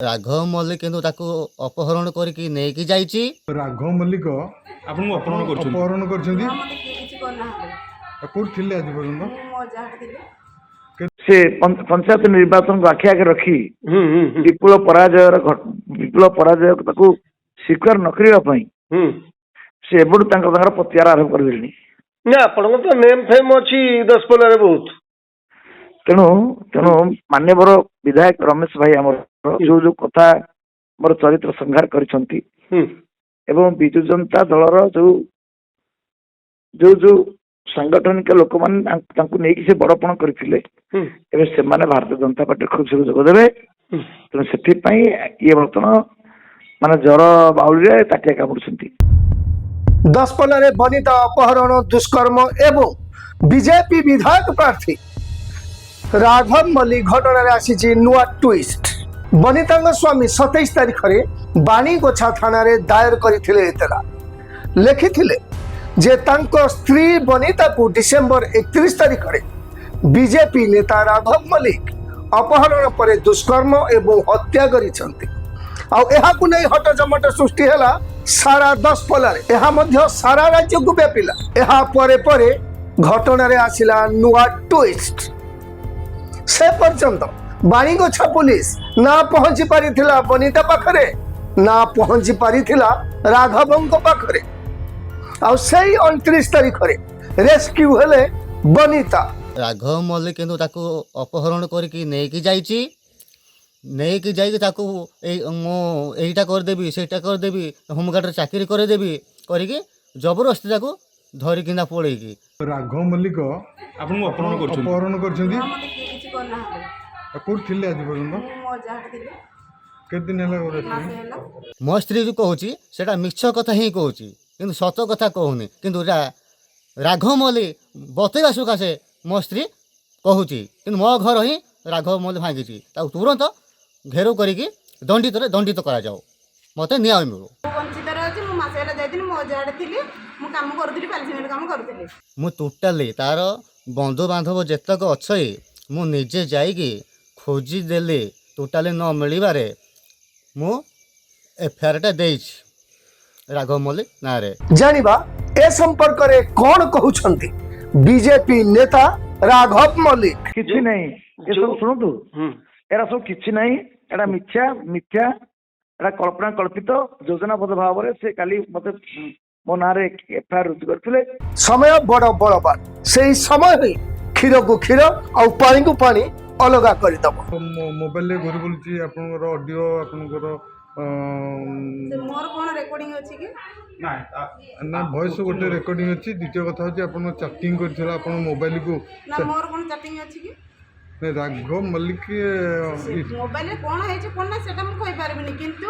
ରାଘବ ମଲ୍ଲିକ କିନ୍ତୁ ତାକୁ ଅପହରଣ କରିକି ନେଇକି ଯାଇଛି। ରାଘବ ମଲ୍ଲିକ ଆପଣଙ୍କୁ ଅପହରଣ କରୁଛନ୍ତି? ଅପହରଣ କରିଛନ୍ତି। ହଁ, ମତେ କିଏ କିଛି କରିନାହାନ୍ତି। କୋଉଠି ଥିଲେ ଆଜି ପର୍ଯ୍ୟନ୍ତ? ମୁଁ ମୋ ଯାହାଠି ଥିଲି। ସେ ପଞ୍ଚାୟତ ନିର୍ବାଚନକୁ ଆଖି ଆଗରେ ରଖି ହୁଁ ହୁଁ ହୁଁ ବିପୁଳ ପରାଜୟ ତାକୁ ସ୍ୱୀକାର ନ କରିବା ପାଇଁ ହୁଁ। ସେ ଏବେଠୁ ତାଙ୍କର ପ୍ରତିକାର ଆରମ୍ଭ କରିଦେଲେଣି। ନା ଆପଣଙ୍କ ତ ନେମ୍ ଫେମ୍ ଅଛି ଦଶପଲ୍ଲାରେ ବହୁତ। ତେଣୁ ତେଣୁ ମାନ୍ୟବର ବିଧାୟକ ରମେଶ ଭାଇ ଆମର ଯୋଉ କଥା ମୋର ଚରିତ୍ର ସଂହାର କରିଛନ୍ତି ଏବଂ ବିଜୁ ଜନତା ଦଳର ଯୋଉ ସାଂଗଠନିକ ଲୋକମାନେ ତାଙ୍କୁ ନେଇକି ସେ ବଡପଣ କରିଥିଲେ, ଏବେ ସେମାନେ ଭାରତୀୟ ଜନତା ପାର୍ଟିରେ ଖୁବ୍ ଶୀଘ୍ର ଯୋଗ ଦେବେ। ତେଣୁ ସେଥିପାଇଁ ଇଏ ବର୍ତ୍ତମାନ ମାନେ ଜର ବାଉଳିରେ ତାଟିଆ କାମୁଡୁଛନ୍ତି। ଦଶପଲ୍ଲାରେ ବନିତା ଅପହରଣ, ଦୁଷ୍କର୍ମ ଏବଂ ବିଜେପି ବିଧାୟକ ପ୍ରାର୍ଥୀ ରାଘବ ମଲ୍ଲିକ ଘଟଣାରେ ଆସିଛି ନୂଆ ଟ୍ୱିଷ୍ଟ। ବନିତାଙ୍କ ସ୍ୱାମୀ 27 ତାରିଖରେ ବାଣୀଗୋଛା ଥାନାରେ ଦାୟର କରିଥିଲେ ଏତଲା। ଲେଖିଥିଲେ ଯେ ତାଙ୍କ ସ୍ତ୍ରୀ ବନିତାକୁ ଡିସେମ୍ବର 31 ତାରିଖରେ ବିଜେପି ନେତା ରାଘବ ମଲ୍ଲିକ ଅପହରଣ ପରେ ଦୁଷ୍କର୍ମ ଏବଂ ହତ୍ୟା କରିଛନ୍ତି। ଆଉ ଏହାକୁ ନେଇ ହଟଜମଟ ସୃଷ୍ଟି ହେଲା ସାରା ଦଶପଲ୍ଲାରେ, ଏହା ମଧ୍ୟ ସାରା ରାଜ୍ୟକୁ ବ୍ୟାପିଲା। ଏହା ପରେ ପରେ ଘଟଣାରେ ଆସିଲା ନୂଆ ଟ୍ୱିଷ୍ଟ। ସେ ପର୍ଯ୍ୟନ୍ତ ବାଣୀଗୋଛା ପୁଲିସ ନା ପହଞ୍ଚି ପାରିଥିଲା ବନିତା ପାଖରେ, ନା ପହଞ୍ଚି ପାରିଥିଲା ରାଘବଙ୍କ ପାଖରେ। ଆଉ ସେଇ 29 ତାରିଖରେ ରେସ୍କ୍ୟୁ ହେଲେ ବନିତା। ରାଘବ ମଲ୍ଲିକ କିନ୍ତୁ ତାକୁ ଅପହରଣ କରିକି ନେଇକି ଯାଇଛି। ନେଇକି ଯାଇକି ତାକୁ ମୁଁ ଏଇଟା କରିଦେବି, ସେଇଟା କରିଦେବି, ହୋମଗାର୍ଡ଼ରେ ଚାକିରି କରିଦେବି କରିକି ଜବରଦସ୍ତି ତାକୁ ଧରିକିନା ପଳେଇକି। ରାଘବ ମଲ୍ଲିକ ଆପଣଙ୍କୁ ଅପହରଣ କରୁଛନ୍ତି? ଅପହରଣ କରିଛନ୍ତି। ହଁ, ମତେ କିଏ କିଛି କରିନାହାନ୍ତି। କୋଉଠି ଥିଲେ ଆଜି ପର୍ଯ୍ୟନ୍ତ? ମୁଁ ମୋ ଯାହାଠି ଥିଲି। କେତେ ଦିନ ହେଲା ଘରେ ମାସେ ଆସିଲେଣି? ହେଲା। ମୋ ସ୍ତ୍ରୀ ଯେଉଁ କହୁଛି ସେଇଟା ମିଛ କଥା ହିଁ କହୁଛି, କିନ୍ତୁ ସତ କଥା କହୁନି। କିନ୍ତୁ ଏଇଟା ରାଘବ ମଲ୍ଲିକ ବତେଇବା ସକାଶେ ମୋ ସ୍ତ୍ରୀ କହୁଛି, କିନ୍ତୁ ମୋ ଘର ହିଁ ରାଘବ ମଲ୍ଲିକ ଭାଙ୍ଗିଛି। ତାକୁ ତୁରନ୍ତ ଘେରାଉ କରିକି ଦଣ୍ଡିତ କରାଯାଉ, ମୋତେ ନ୍ୟାୟ ମିଳୁ। ମୁଁ ବଞ୍ଚିତରେ ଅଛି। ମୁଁ ମାସେ ହେଲା ଯାଇଥିଲି, ମୋ ଯାହାଠି ଥିଲି। ମୁଁ କାମ କରୁଥିଲି, ପାଲିସିମେଣ୍ଟ କାମ କରୁଥିଲି। ମୁଁ ଟୋଟାଲି ତାର ବନ୍ଧୁବାନ୍ଧବ ଯେତକ ଅଛି ମୁଁ ନିଜେ ଯାଇକି ଖୋଜିଦେଲି। ଟୋଟାଲି ନ ମିଳିବାରେ ମୁଁ ଏଫଆଇଆରଟା ଦେଇଛି ରାଘବ ମଲ୍ଲିକ ନାଁରେ। ଜାଣିବା ଏ ସମ୍ପର୍କରେ କଣ କହୁଛନ୍ତି ବିଜେପି ନେତା ରାଘବ ମଲ୍ଲିକ। କିଛି ନାହିଁ, ଏସବୁ ଶୁଣନ୍ତୁ, ଏରା ସବୁ କିଛି ନାହିଁ। ଏଟା ମିଥ୍ୟା ଏଟା କଳ୍ପନା କଳ୍ପିତ ଯୋଜନାବଦ୍ଧ ଭାବରେ ସେ କାଲି ମତେ ମୋ ନାଁରେ ଏଫଆଇଆର ରୁଜୁ କରିଥିଲେ। ସମୟ ବଡ ବଳବାନ, ସେଇ ସମୟ ହିଁ କ୍ଷୀରକୁ କ୍ଷୀର ଆଉ ପାଣିକୁ ପାଣି ଅଲଗା କରିଦବ। ମୋବାଇଲରେ ଘୁରି ବୁଲୁଛି ଆପଣଙ୍କର ଅଡିଓ, ଆପଣଙ୍କର ସେ ମୋର କଣ ରେକର୍ଡିଂ ଅଛି କି? ନା ଭଏସ ଗୋଟେ ରେକର୍ଡିଂ ଅଛି। ଦ୍ୱିତୀୟ କଥା ହଉଛି ଆପଣ ଚାଟିଂ କରିଥିଲା ଆପଣଙ୍କ ମୋବାଇଲକୁ। ନା ମୋର କଣ ଚାଟିଂ ଅଛି କି? ରାଘବ ମଲ୍ଲିକ ମୋବାଇଲରେ କଣ ହେଇଛି କଣ ନା ସେଟା ମୁଁ କହିପାରିବିନି, କିନ୍ତୁ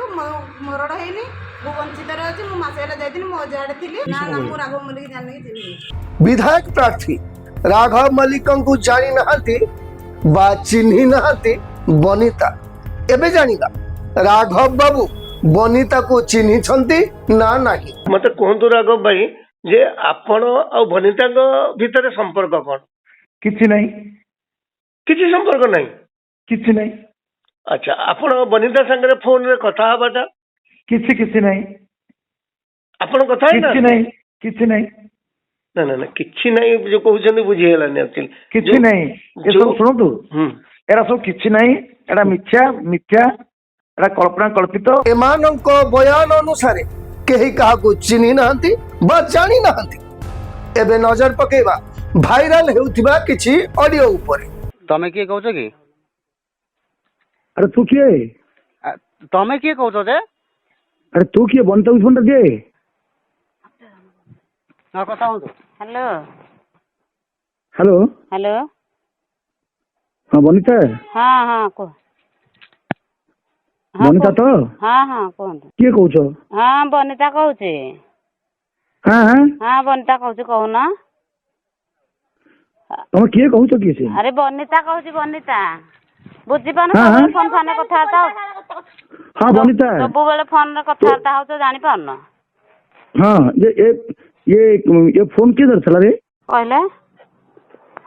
ମରଡ଼ ହେଇନି। ମୁଁ ବଞ୍ଚିତରେ ଅଛି। ମୁଁ ମାସେ ହେଲା ଯାଇଥିଲି, ମୋ ଯାହାଠି ଥିଲି। ନା ମୁଁ ରାଘବ ମଲ୍ଲିକ ଜାଣିକି ଚିହ୍ନିନି। ବିଧାୟକ ପ୍ରାର୍ଥୀ ରାଘବ ମଲ୍ଲିକଙ୍କୁ ଜାଣି ନାହାନ୍ତି ବା ଚିହ୍ନି ନାହାନ୍ତି ବନିତା। ଏବେ ଜାଣିବା ରାଘବ ବାବୁ ବନିତାକୁ ଚିହ୍ନିଛନ୍ତି ନା ନାହିଁ। ମତେ କୁହନ୍ତୁ ରାଘବ ଭାଇ, ଯେ ଆପଣ ଆଉ ବନିତାଙ୍କ ଭିତରେ ସମ୍ପର୍କ କଣ? କିଛି ନାହିଁ, କିଛି ସମ୍ପର୍କ ନାହିଁ। କିଛି ନାହିଁ, ଆଚ୍ଛା, ଆପଣ ବନିତା ସାଙ୍ଗରେ ଫୋନରେ କଥା ହବାଟା? କିଛି ନାହିଁ, ଆପଣ କଥା କିଛି ନାହିଁ, କିଛି ନାହିଁ, ନା ନା ନା କିଛି ନାହିଁ ଯୋଉ କହୁଛନ୍ତି ବୁଝିହେଲାନି ଆକ୍ଚୁଆଲି। କିଛି ନାହିଁ। ଏସବୁ ଶୁଣନ୍ତୁ, ଏରା ସବୁ କିଛି ନାହିଁ। ଏଟା ମିଥ୍ୟା ଏଟା କଳ୍ପନା କଳ୍ପିତ। ଏମାନଙ୍କ ବୟାନ ଅନୁସାରେ କେହି କାହାକୁ ଚିହ୍ନି ନାହାନ୍ତି ବା ଜାଣି ନାହାନ୍ତି। ଏବେ ନଜର ପକେଇବା ଭାଇରାଲ ହେଉଥିବା କିଛି ଅଡିଓ ଉପରେ। ତମେ କିଏ କହୁଛ କି? ଆରେ ତୁ କିଏ? ତମେ କିଏ କହୁଛ ଯେ? ଆରେ ତୁ କିଏ? ବନିତାକୁ ଫୋନଟା ଦିଏ। ହଁ, କଥା ହୁଅନ୍ତୁ। Hello hello, hello. ହଁ ବନିତା, ହଁ ହଁ କୁହ। ବନିତା ତ? ହଁ ହଁ କୁହନ୍ତୁ। କିଏ କହୁଛ? ହଁ ବନିତା କହୁଛି। ହଁ ବନିତା କହୁଛି, କହୁନ। ତମେ କିଏ କହୁଛ? କିଏ ସେ? ଆରେ ବନିତା କହୁଛି, ବନିତା। ବୁଝିପାରୁନ? ସବୁବେଳେ ଫୋନ ଫାନରେ କଥାବାର୍ତ୍ତା ହଁ ବନିତା, ସବୁବେଳେ ଫୋନରେ କଥାବାର୍ତ୍ତା ହଉଛ, ଜାଣିପାରୁନ? ହଁ ये फोन किधर चला रे? କହିଲେ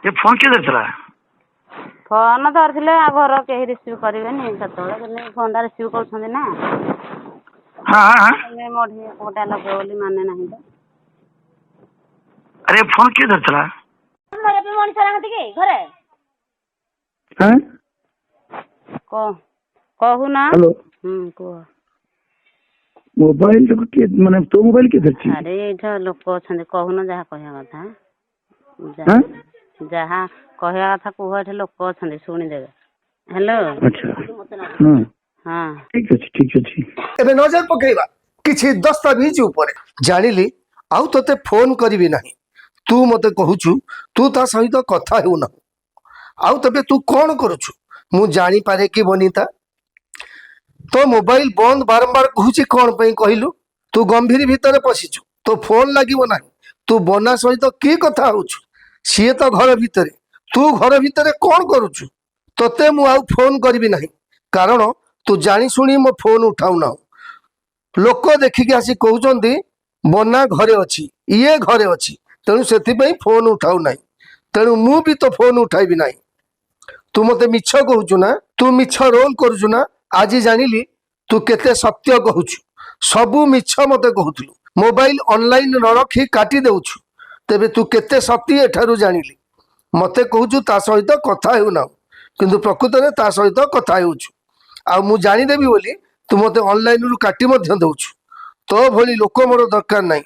ये फोन किधर चला? ଫୋନ୍ ଧରିଥିଲେ ଆଉ ଘର କେହି ରିସିଭ୍ କରିବେନି ସେତେବେଳେ କେମିତି ଫୋନ୍ଟା ରିସିଭ୍ କରୁଛନ୍ତି ନା ମଢି କୋଉଟା ଲଗେଇବ ବୋଲି ମାନେ ନାହିଁ ତ ଆରେ ଫୋନ କିଏ ଧରିଥିଲା? ମଣିଷ ନାହାନ୍ତି କି ଘରେ କହୁନା କୁହ ମୋବାଇଲ କିଏ ମାନେ ତୋ ମୋବାଇଲ କିଏ ଧରିଛି? ଆରେ ଏଇଟା ଲୋକ ଅଛନ୍ତି କହୁନ ଯାହା କହିବା କଥା ଯାହା କହିବା କଥା କୁହ ଏଠି ଲୋକ ଅଛନ୍ତି ଶୁଣିଦେବେ ହ୍ୟାଲୋ ହଁ ଠିକ ଅଛି ଏବେ ନଜର ପକେଇବା କିଛି ଦସ୍ତାବିଜ ଉପରେ। ଜାଣିଲି ଆଉ ତୋତେ ଫୋନ କରିବି ନାହିଁ, ତୁ ମତେ କହୁଛୁ ତୁ ତା ସହିତ କଥା ହେଉନାହୁଁ। ଆଉ ତେବେ ତୁ କଣ କରୁଛୁ ମୁଁ ଜାଣିପାରେ କି ବନିତା? ତୋ ମୋବାଇଲ ବନ୍ଦ ବାରମ୍ବାର କହୁଛି କଣ ପାଇଁ କହିଲୁ? ତୁ ଗମ୍ଭୀର ଭିତରେ ପଶିଛୁ, ତୋ ଫୋନ ଲାଗିବ ନାହିଁ। ତୁ ବନା ସହିତ କି କଥା ହଉଛୁ? ସିଏ ତ ଘର ଭିତରେ, ତୁ ଘର ଭିତରେ କଣ କରୁଛୁ? ତୋତେ ମୁଁ ଆଉ ଫୋନ କରିବି ନାହିଁ, କାରଣ ତୁ ଜାଣି ଶୁଣି ମୋ ଫୋନ ଉଠାଉନାହୁଁ। ଲୋକ ଦେଖିକି ଆସି କହୁଛନ୍ତି ବନା ଘରେ ଅଛି, ଇଏ ଘରେ ଅଛି, ତେଣୁ ସେଥିପାଇଁ ଫୋନ ଉଠାଉ ନାହିଁ। ତେଣୁ ମୁଁ ବି ତୋ ଫୋନ ଉଠାଇବି ନାହିଁ। ତୁ ମତେ ମିଛ କହୁଛୁ ନା? ତୁ ମିଛ ରୋଲ କରୁଛୁ ନା? ଆଜି ଜାଣିଲି ତୁ କେତେ ସତ୍ୟ କହୁଛୁ। ସବୁ ମିଛ ମତେ କହୁଥିଲୁ, ମୋବାଇଲ ଅନଲାଇନ ନ ରଖି କାଟି ଦେଉଛୁ। ତେବେ ତୁ କେତେ ସତ୍ୟ ଏଠାରୁ ଜାଣିଲି। ମତେ କହୁଛୁ ତା ସହିତ କଥା ହେଉନାହୁଁ, କିନ୍ତୁ ପ୍ରକୃତରେ ତା ସହିତ କଥା ହେଉଛୁ। ଆଉ ମୁଁ ଜାଣିଦେବି ବୋଲି ତୁ ମତେ ଅନଲାଇନରୁ କାଟି ମଧ୍ୟ ଦେଉଛୁ। ତୋ ଭଳି ଲୋକ ମୋର ଦରକାର ନାହିଁ।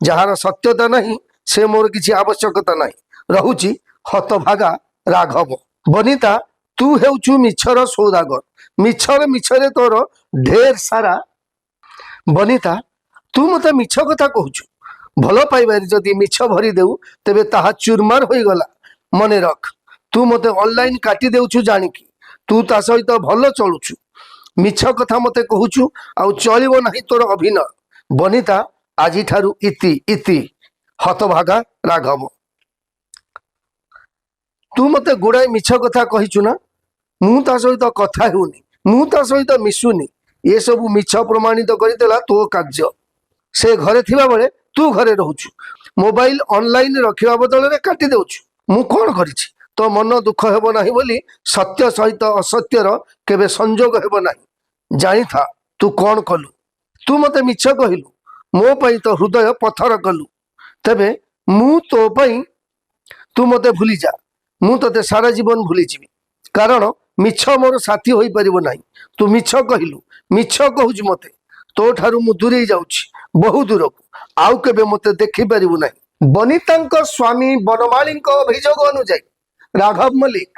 ଯାହାର ସତ୍ୟତା ନାହିଁ ସେ ମୋର କିଛି ଆବଶ୍ୟକତା ନାହିଁ। ରହୁଛି ହତଭାଗା ରାଘବ। ବନିତା ତୁ ହେଉଛୁ ମିଛର ସୌଦାଗର, ମିଛରେ ତୋର ଢେର ସାରା। ବନିତା ତୁ ମତେ ମିଛ କଥା କହୁଛୁ। ଭଲ ପାଇବାରେ ଯଦି ମିଛ ଭରି ଦେଉ ତେବେ ତାହା ଚୁରମାର ହୋଇଗଲା। ମନେ ରଖ, ତୁ ମତେ ଅନଲାଇନ କାଟି ଦେଉଛୁ ଜାଣିକି। ତୁ ତା ସହିତ ଭଲ ଚଳୁଛୁ, ମିଛ କଥା ମତେ କହୁଛୁ, ଆଉ ଚଳିବ ନାହିଁ ତୋର ଅଭିନୟ। ବନିତା ଆଜିଠାରୁ ଇତି ହତଭାଗା ରାଘବ। ତୁ ମତେ ଗୁଡାଏ ମିଛ କଥା କହିଛୁ ନା? ମୁଁ ତା ସହିତ କଥା ହେଉନି, ମୁଁ ତା ସହିତ ମିଶୁନି, ଏସବୁ ମିଛ ପ୍ରମାଣିତ କରିଦେଲା ତୋ କାର୍ଯ୍ୟ। ସେ ଘରେ ଥିବା ବେଳେ ତୁ ଘରେ ରହୁଛୁ, ମୋବାଇଲ ଅନଲାଇନ ରଖିବା ବଦଳରେ କାଟି ଦେଉଛୁ। ମୁଁ କଣ କରିଛି? ତୋ ମନ ଦୁଃଖ ହେବ ନାହିଁ ବୋଲି ସତ୍ୟ ସହିତ ଅସତ୍ୟର କେବେ ସଂଯୋଗ ହେବ ନାହିଁ। ଜାଣିଥା ତୁ କଣ କଲୁ। ତୁ ମତେ ମିଛ କହିଲୁ, ମୋ ପାଇଁ ତୋ ହୃଦୟ ପଥର କଲୁ। ତେବେ ମୁଁ ତୋ ପାଇଁ, ତୁ ମତେ ଭୁଲି ଯା, ମୁଁ ତୋତେ ସାରା ଜୀବନ ଭୁଲିଯିବି। କାରଣ ମିଛ ମୋର ସାଥୀ ହୋଇପାରିବ ନାହିଁ। ତୁ ମିଛ କହିଲୁ, ମିଛ କହୁଛୁ ମତେ। ତୋ ଠାରୁ ମୁଁ ଦୂରେଇ ଯାଉଛି ବହୁ ଦୂରକୁ, ଆଉ କେବେ ମତେ ଦେଖିପାରିବୁ ନାହିଁ। ବନିତାଙ୍କ ସ୍ୱାମୀ ବନମାଳୀଙ୍କ ଅଭିଯୋଗ ଅନୁଯାୟୀ ରାଘବ ମଲ୍ଲିକ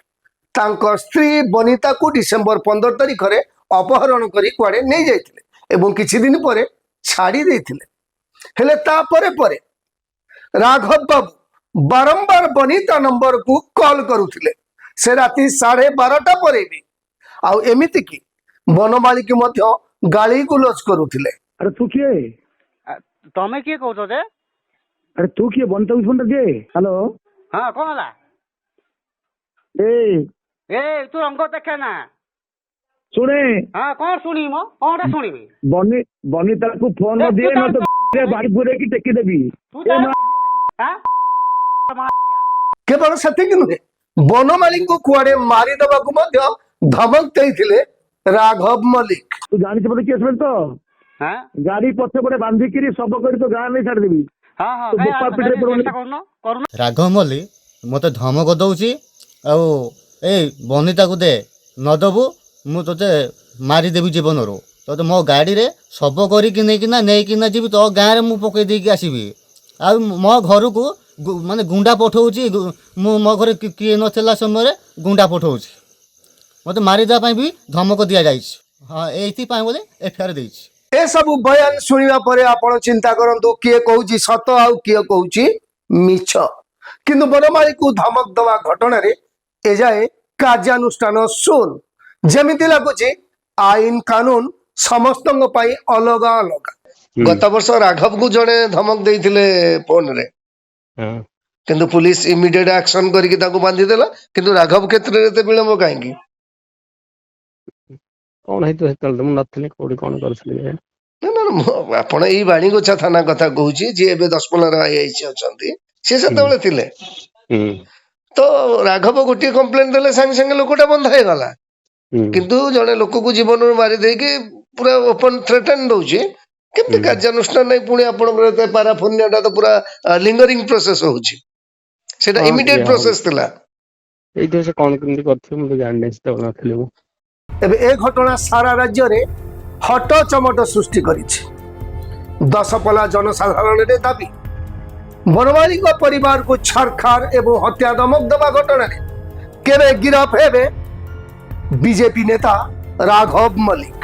ତାଙ୍କ ସ୍ତ୍ରୀ ବନିତାକୁ ଡିସେମ୍ବର 15 ତାରିଖରେ ଅପହରଣ କରି କୁଆଡେ ନେଇ ଯାଇଥିଲେ ଏବଂ କିଛି ଦିନ ପରେ ଛାଡ଼ି ଦେଇଥିଲେ। ହେଲେ ତାପରେ ପରେ ରାଘବ ବାବୁ ବାରମ୍ବାର ବନିତା ନମ୍ବରକୁ କଲ୍ କରୁଥିଲେ, ସେ ରାତି 12:30 ପରେ ବି। ଆଉ ଏମିତିକି ବନମାଳୀକି ମଧ୍ୟ ଗାଳି ଗୁଲଜ କରୁଥିଲେ। ଆରେ ତୁ କିଏ? ତମେ କିଏ କହୁଛ ଯେ? ଆରେ ତୁ କିଏ? ବନିତାକୁ ଫୋନଟା ଦିଏ। ହ୍ୟାଲୋ ହଁ କଣ ହେଲା? ଏ ତୁ ରଙ୍ଗ ଦେଖେ ନା। ଶୁଣେ, ହଁ କଣ ଶୁଣିବି ମ? କଣଟା ଶୁଣିବି? ବନିତାକୁ ଫୋନ ଦିଏ, ନହେଲେ ବାଡ଼ି ପୁରେଇକି ଟେକି ଦେବି। କେବଳ ସେତିକି ନୁହେଁ, ବନମାଳୀଙ୍କୁ କୁଆଡେ ମାରିଦେବାକୁ ମଧ୍ୟ ଧମକ ଦେଇଥିଲେ ରାଘବ ମଲ୍ଲିକ। ତୁ ଜାଣିଛୁ ବୋଧେ କିଏ ତ ଗାଡି ପଛପଟେ ବାନ୍ଧିକିରି ଶବ କରି ତ ଗାଁ ନେଇ ଛାଡ଼ିଦେବି। ରାଘବ ମଲ୍ଲିକ ମୋତେ ଧମକ ଦଉଛି, ଆଉ ଏଇ ବନିତାକୁ ଦେ, ନ ଦେବୁ ମୁଁ ତୋତେ ମାରିଦେବି ଜୀବନରୁ। ତୋତେ ମୋ ଗାଡ଼ିରେ ଶବ କରିକି ନେଇକିନା ଯିବି, ତୋ ଗାଁରେ ମୁଁ ପକେଇ ଦେଇକି ଆସିବି। ଆଉ ମୋ ଘରକୁ ମାନେ ଗୁଣ୍ଡା ପଠଉଛି। ମୁଁ ମୋ ଘରେ କିଏ ନଥିଲା ସମୟରେ ଗୁଣ୍ଡା ପଠଉଛି। ମୋତେ ମାରିଦେବା ପାଇଁ ବି ଧମକ ଦିଆଯାଇଛି। ହଁ, ଏଇଥିପାଇଁ ବୋଲି ଏଫଆଇଆର ଦେଇଛି। ଏସବୁ ବୟାନ ଶୁଣିବା ପରେ ଆପଣ ଚିନ୍ତା କରନ୍ତୁ, କିଏ କହୁଛି ସତ ଆଉ କିଏ କହୁଛି ମିଛ। କିନ୍ତୁ ବନମାଳୀକୁ ଧମକ ଦେବା ଘଟଣାରେ ଏଯାଏ କାର୍ଯ୍ୟାନୁଷ୍ଠାନ ଶୂନ। ଯେମିତି ଲାଗୁଛି ଆଇନ କାନୁନ ସମସ୍ତଙ୍କ ପାଇଁ ଅଲଗା ଅଲଗା। ଗତ ବର୍ଷ ରାଘବକୁ ଜଣେ ଧମକ ଦେଇଥିଲେ ଫୋନରେ, କିନ୍ତୁ ପୁଲିସ ଇମିଡିଏଟ ଆକ୍ସନ କରିକି ତାକୁ ବାନ୍ଧିଦେଲା। କିନ୍ତୁ ରାଘବ କ୍ଷେତ୍ରରେ ଏତେ ବିଳମ୍ବ କାହିଁକି? କଣ ହେଇଥିବ ସେତେବେଳେ ମୁଁ ନଥିଲି, କୋଉଠି କଣ କରୁଥିଲି। ଆପଣ ଏଇ ବାଣୀଗୋଛା ଥାନା କଥା କହୁଛି, ଯିଏ ଏବେ 10 ପଲ୍ଲାର ଆଇଆଇସି ଅଛନ୍ତି, ସେ ସେତେବେଳେ ଥିଲେ। ତ ରାଘବ ଗୋଟିଏ କମ୍ପ୍ଲେନ ଦେଲେ ସାଙ୍ଗେ ସାଙ୍ଗେ ଲୋକଟା ବନ୍ଦ ହେଇଗଲା। ହୁଁ। କିନ୍ତୁ ଜଣେ ଲୋକକୁ ଜୀବନରୁ ମାରି ଦେଇକି ପୁରା ଓପନ ଥ୍ରେଟନ୍ ଦଉଛି, କେମିତି କାର୍ଯ୍ୟାନୁଷ୍ଠାନ ନାହିଁ? ପୁଣି ଆପଣଙ୍କର ପାରାଫୋନିଆଟା ତ ପୁରା ଲିଙ୍ଗରିଂ ପ୍ରୋସେସ ହଉଛି, ସେଟା ହଁ, ଇମିଡିଏଟ ଟିକେ ପ୍ରୋସେସ ଥିଲା। ଏଇଥିରେ ସେ କଣ କେମିତି କରିଥିବ ମୁଁ ତ ଜାଣିନି, ସେତେବେଳେ ନଥିଲି ମୁଁ। ଏବେ ଏ ଘଟଣା ସାରା ରାଜ୍ୟରେ ହଟଚମଟ ସୃଷ୍ଟି କରିଛି। ଦଶପଲ୍ଲା ଜନସାଧାରଣରେ ଦାବି, ବନମାଳୀଙ୍କ ପରିବାରକୁ ଛାରଖାର ଏବଂ ହତ୍ୟା ଧମକ ଦେବା ଘଟଣାରେ କେବେ ଗିରଫ ହେବେ ବିଜେପି ନେତା ରାଘବ ମଲ୍ଲିକ?